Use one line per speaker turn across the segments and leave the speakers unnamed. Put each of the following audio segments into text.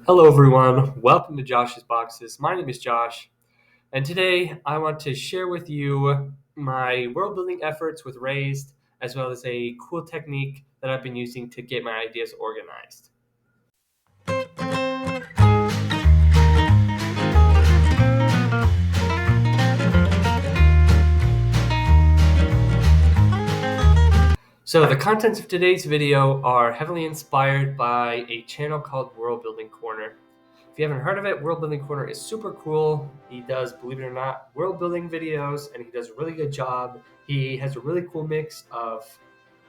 Hello, everyone. Welcome to Josh's Boxes. My name is Josh, and today I want to share with you my world building efforts with Razed, as well as a cool technique that I've been using to get my ideas organized. So, the contents of today's video are heavily inspired by a channel called Worldbuilding Corner. If you haven't heard of it, Worldbuilding Corner is super cool. He does, believe it or not, world building videos, and he does a really good job. He has a really cool mix of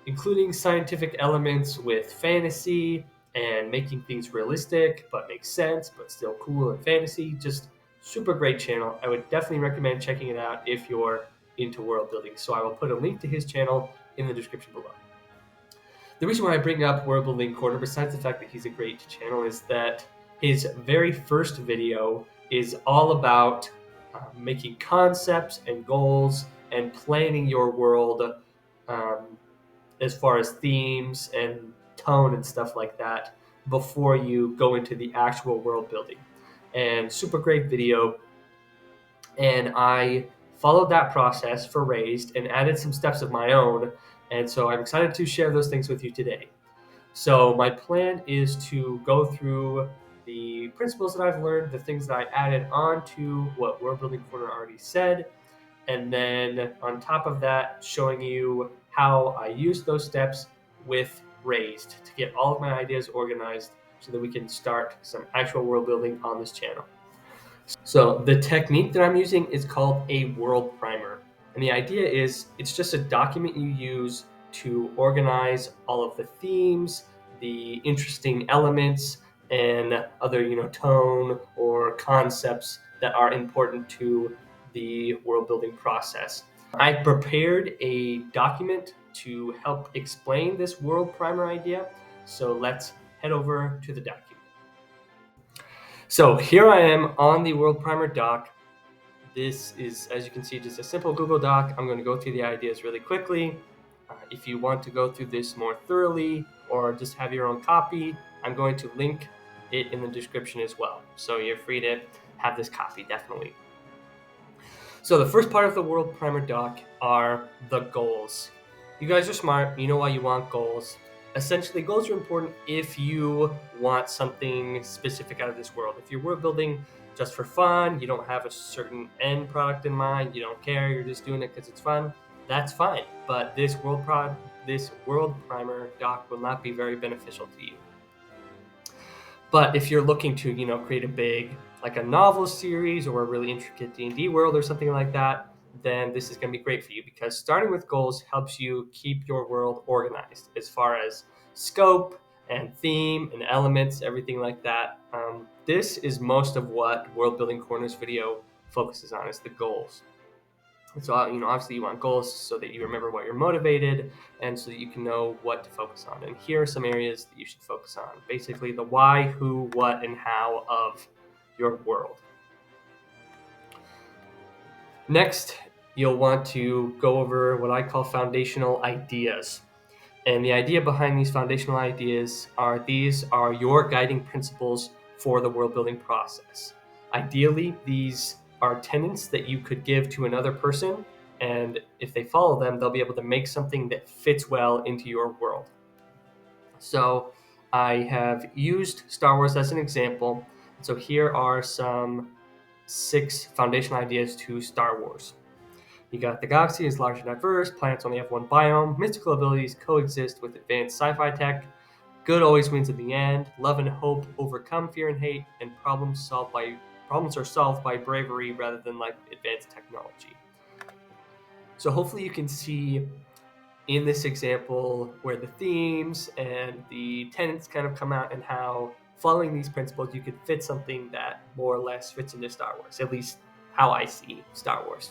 including scientific elements with fantasy and making things realistic but make sense but still cool and fantasy. Just super great channel. I would definitely recommend checking it out if you're into world building. So I will put a link to his channel in the description below. The reason why I bring up Worldbuilding Corner, besides the fact that he's a great channel, is that his very first video is all about making concepts and goals and planning your world um, as far as themes and tone and stuff like that before you go into the actual world building. And super great video. And I followed that process for Raised and added some steps of my own. And so I'm excited to share those things with you today. So my plan is to go through the principles that I've learned, the things that I added on to what World Building Corner already said, and then on top of that, showing you how I use those steps with Raised to get all of my ideas organized so that we can start some actual world building on this channel. So the technique that I'm using is called a world primer. And the idea is it's just a document you use to organize all of the themes, the interesting elements, and other, tone or concepts that are important to the world building process. I prepared a document to help explain this world primer idea. So let's head over to the document. So here I am on the World Primer doc. This is, as you can see, just a simple Google Doc. I'm going to go through the ideas really quickly. If you want to go through this more thoroughly or just have your own copy, I'm going to link it in the description as well. So you're free to have this copy, definitely. So the first part of the World Primer doc are the goals. You guys are smart. You know why you want goals. Essentially, goals are important if you want something specific out of this world. If you're world building just for fun, you don't have a certain end product in mind, you don't care, you're just doing it because it's fun, that's fine. But this world primer doc will not be very beneficial to you. But if you're looking to, create a big, like a novel series or a really intricate D&D world or something like that, then this is going to be great for you because starting with goals helps you keep your world organized as far as scope and theme and elements, everything like that. This is most of what World Building Corner's video focuses on, is the goals. So, obviously you want goals so that you remember what you're motivated and so that you can know what to focus on. And here are some areas that you should focus on. Basically the why, who, what, and how of your world. Next, you'll want to go over what I call foundational ideas. And the idea behind these foundational ideas are these are your guiding principles for the world building process. Ideally, these are tenets that you could give to another person, and if they follow them, they'll be able to make something that fits well into your world. So I have used Star Wars as an example. So here are some 6 foundational ideas to Star Wars. You got the galaxy is large and diverse, planets only have one biome, mystical abilities coexist with advanced sci-fi tech, good always wins in the end, love and hope overcome fear and hate, and problems are solved by bravery rather than like advanced technology. So hopefully you can see in this example where the themes and the tenets kind of come out and how following these principles you could fit something that more or less fits into Star Wars, at least how I see Star Wars.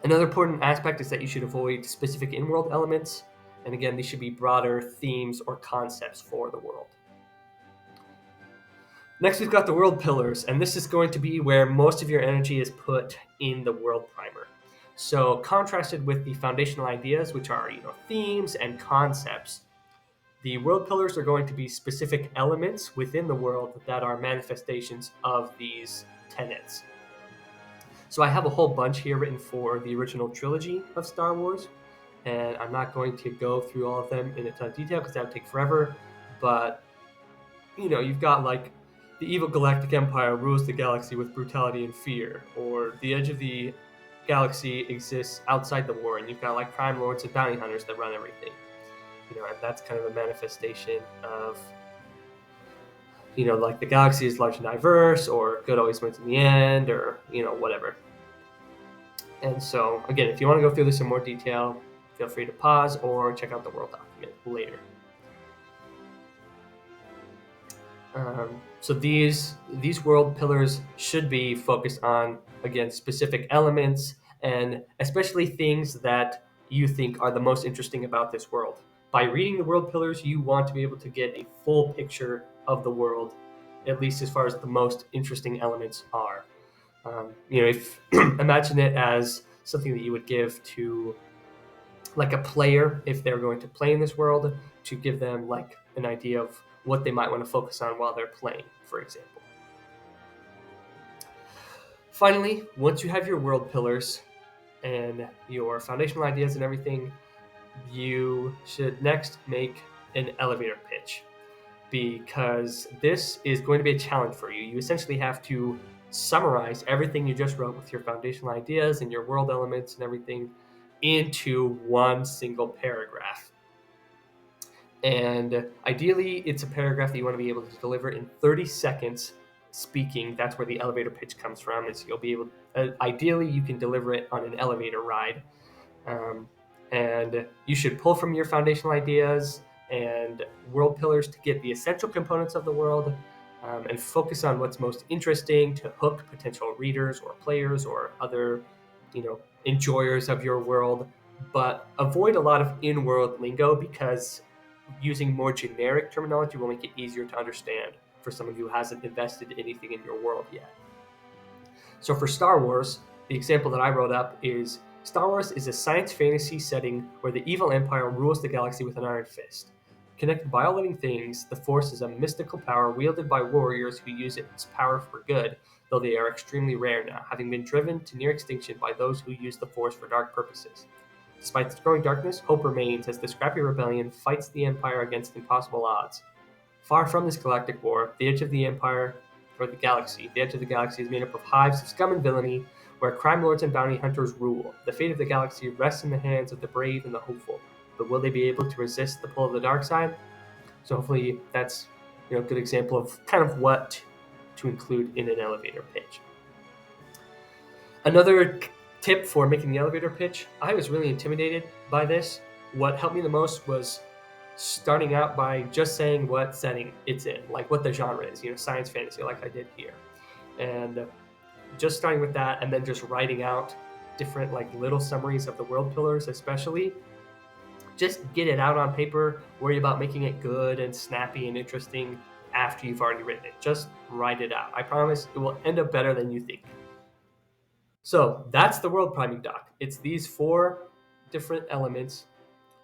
Another important aspect is that you should avoid specific in-world elements, and again, these should be broader themes or concepts for the world. Next, we've got the world pillars, and this is going to be where most of your energy is put in the world primer. So contrasted with the foundational ideas, which are themes and concepts, The world pillars are going to be specific elements within the world that are manifestations of these tenets. So I have a whole bunch here written for the original trilogy of Star Wars, and I'm not going to go through all of them in a ton of detail because that would take forever. But you've got like the evil galactic empire rules the galaxy with brutality and fear, or the edge of the galaxy exists outside the war, and you've got like crime lords and bounty hunters that run everything. And that's kind of a manifestation of like the galaxy is large and diverse, or good always wins in the end, or whatever. And so again, if you want to go through this in more detail, feel free to pause or check out the world document later. So these world pillars should be focused on, again, specific elements, and especially things that you think are the most interesting about this world. By reading the world pillars, you want to be able to get a full picture of the world, at least as far as the most interesting elements are. If imagine it as something that you would give to like a player if they're going to play in this world, to give them like an idea of what they might want to focus on while they're playing, for example. Finally, once you have your world pillars and your foundational ideas and everything, you should next make an elevator pitch, because this is going to be a challenge for you. You essentially have to summarize everything you just wrote with your foundational ideas and your world elements and everything into one single paragraph. And ideally, it's a paragraph that you want to be able to deliver in 30 seconds speaking. That's where the elevator pitch comes from. Is you'll be able, ideally, you can deliver it on an elevator ride. And you should pull from your foundational ideas and world pillars to get the essential components of the world, and focus on what's most interesting to hook potential readers or players or other, enjoyers of your world. But avoid a lot of in-world lingo, because using more generic terminology will make it easier to understand for someone who hasn't invested anything in your world yet. So for Star Wars, the example that I wrote up is Star Wars is a science fantasy setting where the evil empire rules the galaxy with an iron fist. Connected by all living things, the Force is a mystical power wielded by warriors who use its power for good, though they are extremely rare now, having been driven to near extinction by those who use the Force for dark purposes. Despite its growing darkness, hope remains as the scrappy rebellion fights the Empire against impossible odds. Far from this galactic war, the edge of the Empire, or the galaxy is made up of hives of scum and villainy, where crime lords and bounty hunters rule. The fate of the galaxy rests in the hands of the brave and the hopeful, but will they be able to resist the pull of the dark side? So hopefully that's a good example of kind of what to include in an elevator pitch. Another tip for making the elevator pitch, I was really intimidated by this. What helped me the most was starting out by just saying what setting it's in, like what the genre is, science fantasy, like I did here. And just starting with that, and then just writing out different like little summaries of the world pillars, especially. Just get it out on paper. Worry about making it good and snappy and interesting after you've already written it. Just write it out. I promise it will end up better than you think. So that's the world priming doc. It's these 4 different elements,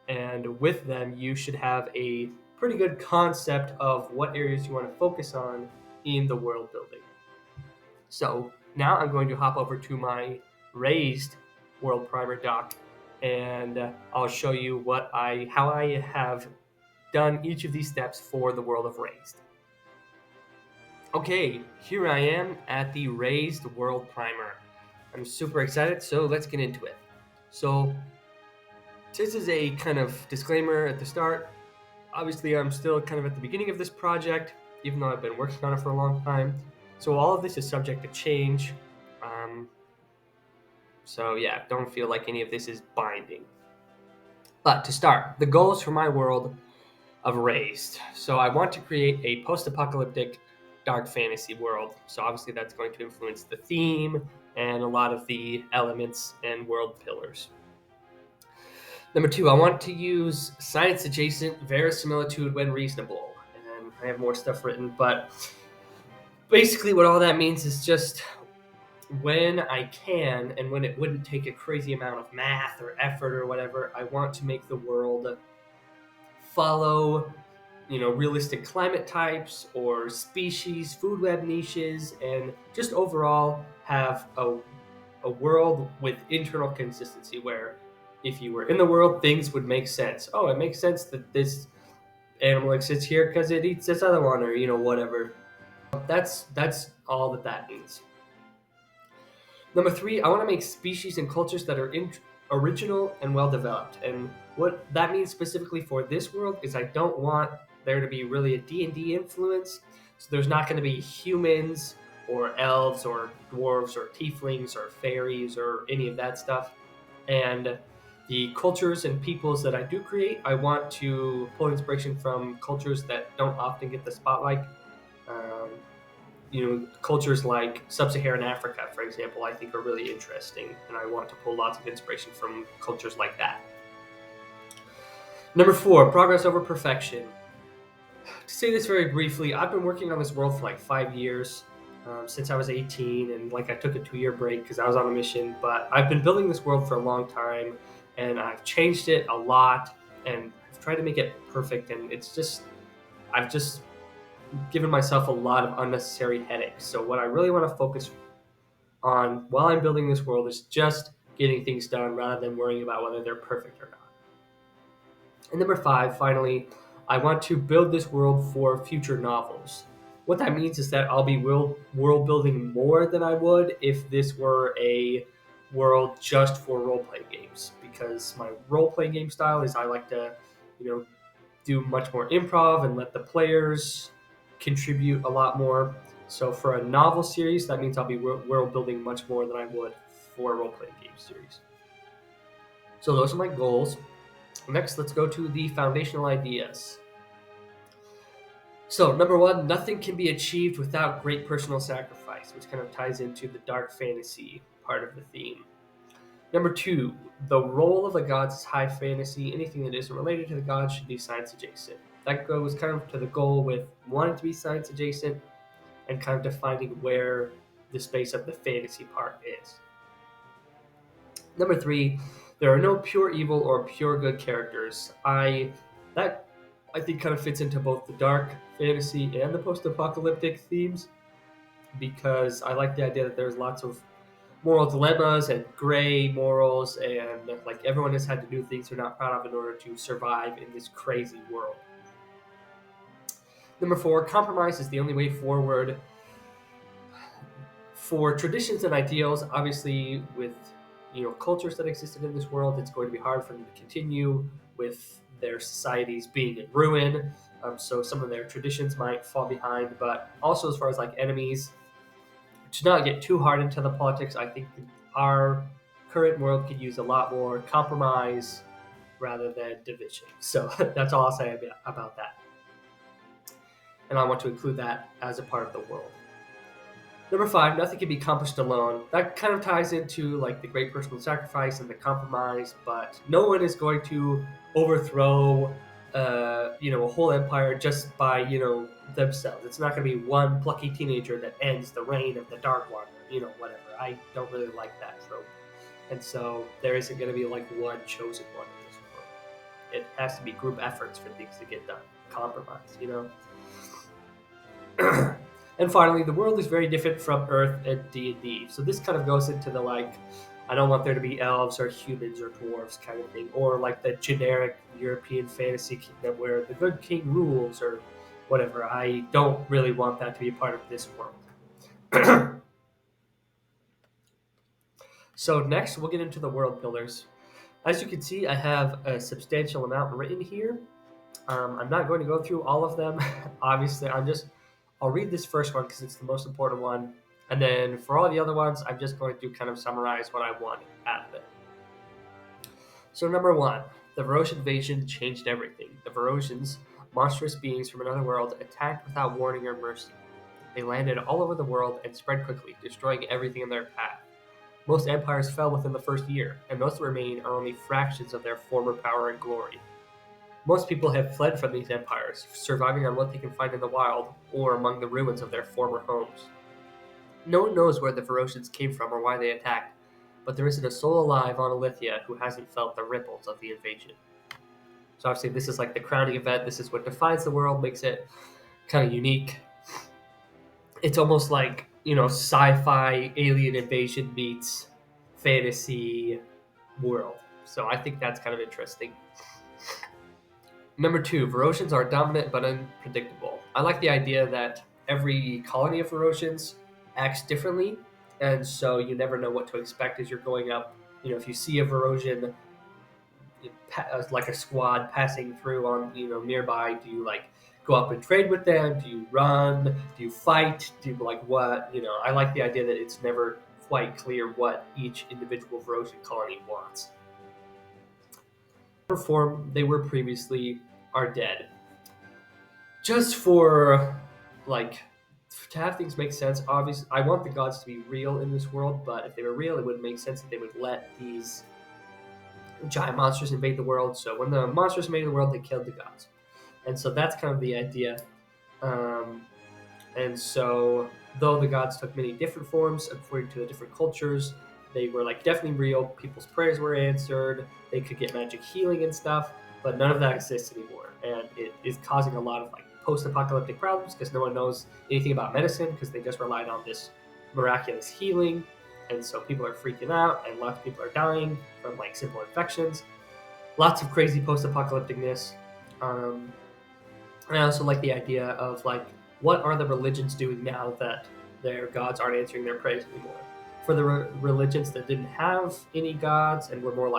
and with them you should have a pretty good concept of what areas you want to focus on in the world building. So now I'm going to hop over to my Razed world primer doc, and I'll show you how I have done each of these steps for the world of Razed. Okay, here I am at the Razed world primer. I'm super excited, so let's get into it. So this is a kind of disclaimer at the start. Obviously, I'm still kind of at the beginning of this project, even though I've been working on it for a long time. So all of this is subject to change. So yeah, don't feel like any of this is binding. But to start, the goals for my world of Razed. So I want to create a post-apocalyptic dark fantasy world. So obviously that's going to influence the theme and a lot of the elements and world pillars. Number 2, I want to use science-adjacent verisimilitude when reasonable. And I have more stuff written, but basically what all that means is just when I can, and when it wouldn't take a crazy amount of math or effort or whatever, I want to make the world follow realistic climate types or species, food web niches, and just overall have a world with internal consistency where if you were in the world, things would make sense. Oh, it makes sense that this animal exists here because it eats this other one, or whatever. That's all that means. Number three, I want to make species and cultures that are original and well developed. And what that means specifically for this world is I don't want there to be really a D&D influence. So there's not going to be humans or elves or dwarves or tieflings or fairies or any of that stuff. And the cultures and peoples that I do create, I want to pull inspiration from cultures that don't often get the spotlight. Um, cultures like sub-Saharan Africa, for example, I think are really interesting, and I want to pull lots of inspiration from cultures like that. Number four, progress over perfection. To say this very briefly, I've been working on this world for like 5 years, since I was 18, and I took a 2-year break because I was on a mission, but I've been building this world for a long time, and I've changed it a lot, and I've tried to make it perfect, and I've just given myself a lot of unnecessary headaches. So what I really want to focus on while I'm building this world is just getting things done rather than worrying about whether they're perfect or not. And number five, finally, I want to build this world for future novels. What that means is that I'll be world building more than I would if this were a world just for role playing games, because my role playing game style is I like to, do much more improv and let the players contribute a lot more. So for a novel series, that means I'll be world building much more than I would for a role playing game series. So those are my goals. Next, let's go to the foundational ideas. So number one, nothing can be achieved without great personal sacrifice, which kind of ties into the dark fantasy part of the theme. Number two, the role of the gods is high fantasy. Anything that isn't related to the gods should be science adjacent. That goes kind of to the goal with wanting to be science adjacent and kind of defining where the space of the fantasy part is. Number three, there are no pure evil or pure good characters. That I think kind of fits into both the dark fantasy and the post-apocalyptic themes, because I like the idea that there's lots of moral dilemmas and gray morals, and everyone has had to do things they're not proud of in order to survive in this crazy world. Number four, compromise is the only way forward. For traditions and ideals, obviously with cultures that existed in this world, it's going to be hard for them to continue with their societies being in ruin. So some of their traditions might fall behind, but also as far as enemies, to not get too hard into the politics, I think our current world could use a lot more compromise rather than division. So that's all I'll say about that. And I want to include that as a part of the world. Number five, nothing can be accomplished alone. That kind of ties into the great personal sacrifice and the compromise, but no one is going to overthrow a whole empire just by themselves. It's not going to be one plucky teenager that ends the reign of the Dark One, or whatever. I don't really like that trope, and so there isn't going to be one chosen one in this world. It has to be group efforts for things to get done. Compromise, And finally, the world is very different from Earth and D&D. So this kind of goes into the I don't want there to be elves or humans or dwarves kind of thing, or the generic European fantasy kingdom where the good king rules or whatever. I don't really want that to be a part of this world. So next, we'll get into the world builders. As you can see, I have a substantial amount written here. I'm not going to go through all of them. Obviously, I'll read this first one because it's the most important one. And then for all the other ones, I'm just going to kind of summarize what I want out of it. So number one, the Varosian invasion changed everything. The Varosians, monstrous beings from another world, attacked without warning or mercy. They landed all over the world and spread quickly, destroying everything in their path. Most empires fell within the first year, and those that remain are only fractions of their former power and glory. Most people have fled from these empires, surviving on what they can find in the wild or among the ruins of their former homes. No one knows where the Varosians came from or why they attacked, but there isn't a soul alive on Alithia who hasn't felt the ripples of the invasion. So obviously this is like the crowning event. This is what defines the world, makes it kind of unique. It's almost like, sci-fi alien invasion meets fantasy world. So I think that's kind of interesting. Number 2, Verosians are dominant but unpredictable. I like the idea that every colony of Verosians acts differently, and so you never know what to expect as you're going up. If you see a Verosian, like a squad passing through on nearby, do you like go up and trade with them? Do you run? Do you fight? Do you like what? I like the idea that it's never quite clear what each individual Verosian colony wants. Form they were previously are dead. Just for to have things make sense, obviously I want the gods to be real in this world, but if they were real, it would make sense that they would let these giant monsters invade the world. So when the monsters invaded the world, they killed the gods. And so that's kind of the idea. And so though the gods took many different forms according to the different cultures, they were definitely real. People's prayers were answered. They could get magic healing and stuff, but none of that exists anymore. And it is causing a lot of post-apocalyptic problems because no one knows anything about medicine because they just relied on this miraculous healing. And so people are freaking out and lots of people are dying from simple infections. Lots of crazy post-apocalypticness. And I also like the idea of what are the religions doing now that their gods aren't answering their prayers anymore? For the religions that didn't have any gods and were more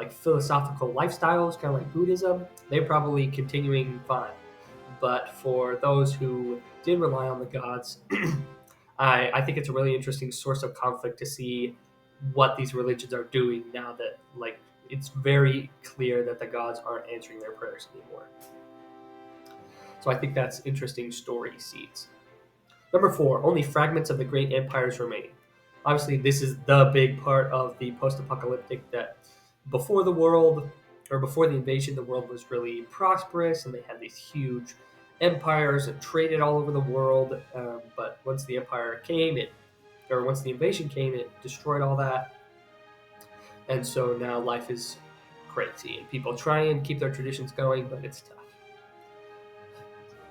philosophical lifestyles, kind of like Buddhism, they're probably continuing fine. But for those who did rely on the gods, I think it's a really interesting source of conflict to see what these religions are doing now that it's very clear that the gods aren't answering their prayers anymore. So I think that's interesting story seeds. Number 4, only fragments of the great empires remain. Obviously, this is the big part of the post-apocalyptic, that before the invasion, the world was really prosperous and they had these huge empires and traded all over the world. But once the invasion came, it destroyed all that. And so now life is crazy and people try and keep their traditions going, but it's tough.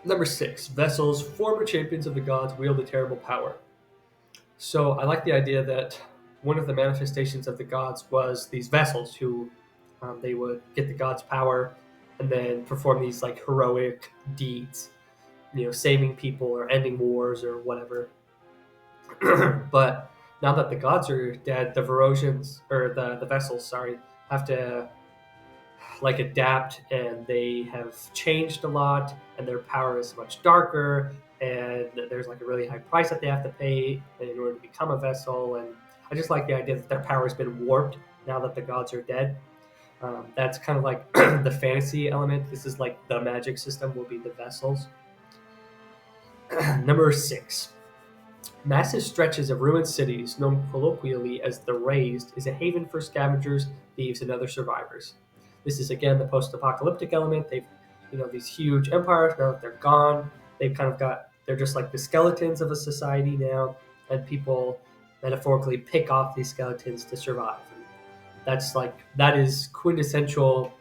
Number 6, vessels, former champions of the gods, wield a terrible power. So I like the idea that one of the manifestations of the gods was these vessels who they would get the gods' power and then perform these heroic deeds, saving people or ending wars or whatever. But now that the gods are dead, the Verosians, or the vessels, have to adapt, and they have changed a lot, and their power is much darker, and there's a really high price that they have to pay in order to become a vessel. And I just like the idea that their power has been warped now that the gods are dead. That's kind of the fantasy element. This is the magic system will be the vessels. Number 6, massive stretches of ruined cities, known colloquially as the Razed, is a haven for scavengers, thieves, and other survivors. This is again the post-apocalyptic element. They've, these huge empires, now that they're gone, they're just the skeletons of a society now, and people metaphorically pick off these skeletons to survive. And that is quintessential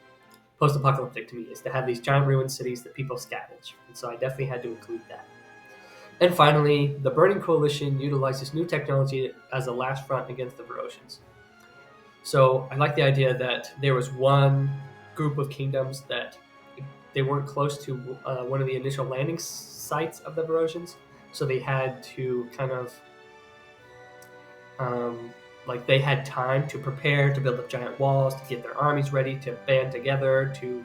post-apocalyptic to me, is to have these giant ruined cities that people scavenge. And so I definitely had to include that. And finally, the Burning Coalition utilizes new technology as a last front against the Verosians. So I like the idea that there was one group of kingdoms that they weren't close to one of the initial landing sites of the Verosians, so they had to kind of they had time to prepare, to build up giant walls, to get their armies ready, to band together, to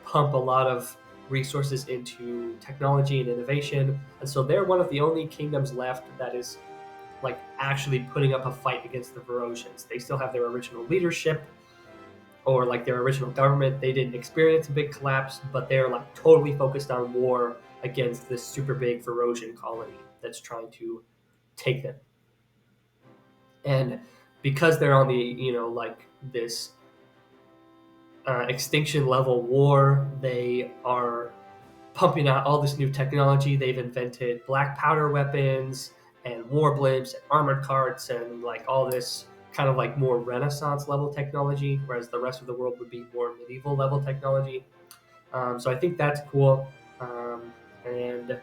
pump a lot of resources into technology and innovation. And so they're one of the only kingdoms left that is actually putting up a fight against the Verosians. They still have their original leadership, or their original government. They didn't experience a big collapse, but they're totally focused on war against this super big Verosian colony that's trying to take them. And because they're on the this extinction level war, they are pumping out all this new technology. They've invented black powder weapons and war blimps and armored carts and all this kind of like more Renaissance level technology, whereas the rest of the world would be more medieval level technology. So I think that's cool, and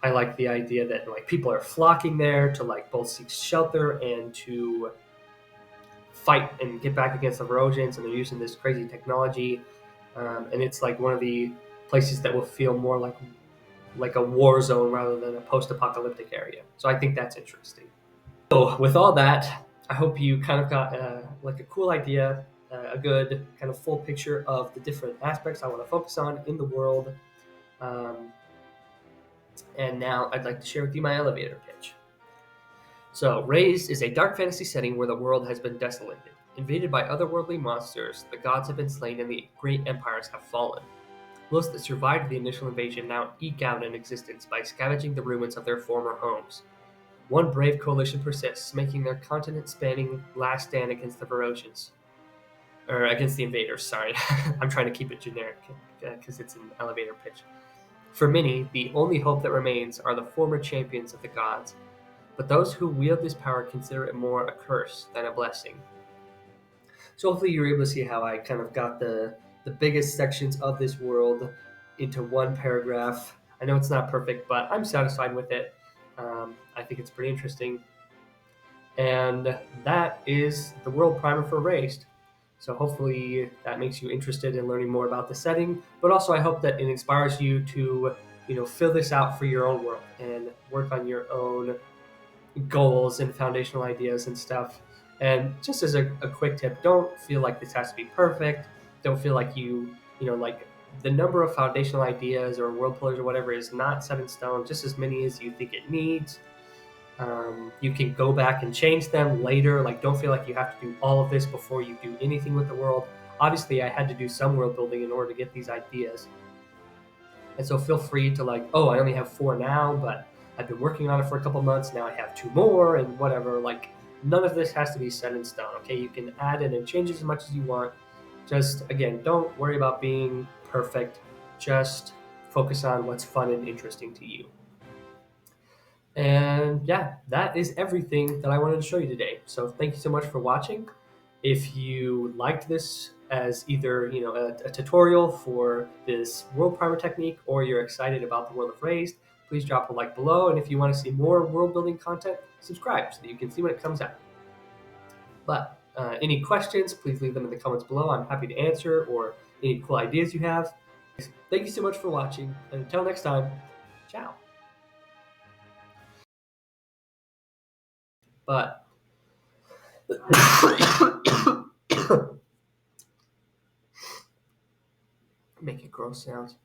I like the idea that like people are flocking there to like both seek shelter and to fight and get back against the Verosians, and they're using this crazy technology, and it's like one of the places that will feel more like a war zone rather than a post-apocalyptic area. So I think that's interesting. So with all that, I hope you kind of got like a cool idea, a good kind of full picture of the different aspects I want to focus on in the world. Um, and now I'd like to share with you my elevator pitch. So, Razed is a dark fantasy setting where the world has been desolated. Invaded by otherworldly monsters, the gods have been slain and the great empires have fallen. Those that survived the initial invasion now eke out an existence by scavenging the ruins of their former homes. One brave coalition persists, making their continent-spanning last stand against the Verosians. Or against the invaders, sorry. I'm trying to keep it generic because it's an elevator pitch. For many, the only hope that remains are the former champions of the gods, but those who wield this power consider it more a curse than a blessing. So hopefully you're able to see how I kind of got the biggest sections of this world into one paragraph. I know it's not perfect, but I'm satisfied with it. I think it's pretty interesting. And that is the world primer for Razed. So hopefully that makes you interested in learning more about the setting, but also I hope that it inspires you to, fill this out for your own world and work on your own goals and foundational ideas and stuff. And just as a quick tip, don't feel like this has to be perfect. Don't feel like like the number of foundational ideas or world pillars or whatever is not set in stone, just as many as you think it needs. You can go back and change them later. Like, don't feel like you have to do all of this before you do anything with the world. Obviously, I had to do some world building in order to get these ideas. And so feel free to like, oh, I only have 4 now, but I've been working on it for a couple months. Now I have 2 more and whatever. Like, none of this has to be set in stone. Okay, you can add it and change it as much as you want. Just again, don't worry about being perfect. Just focus on what's fun and interesting to you. And yeah, that is everything that I wanted to show you today. So thank you so much for watching. If you liked this as either a tutorial for this world primer technique, or you're excited about the world of Razed, please drop a like below. And if you want to see more world building content, subscribe so that you can see when it comes out. But any questions, please leave them in the comments below. I'm happy to answer, or any cool ideas you have. Thank you so much for watching, and until next time, ciao. But making gross sounds.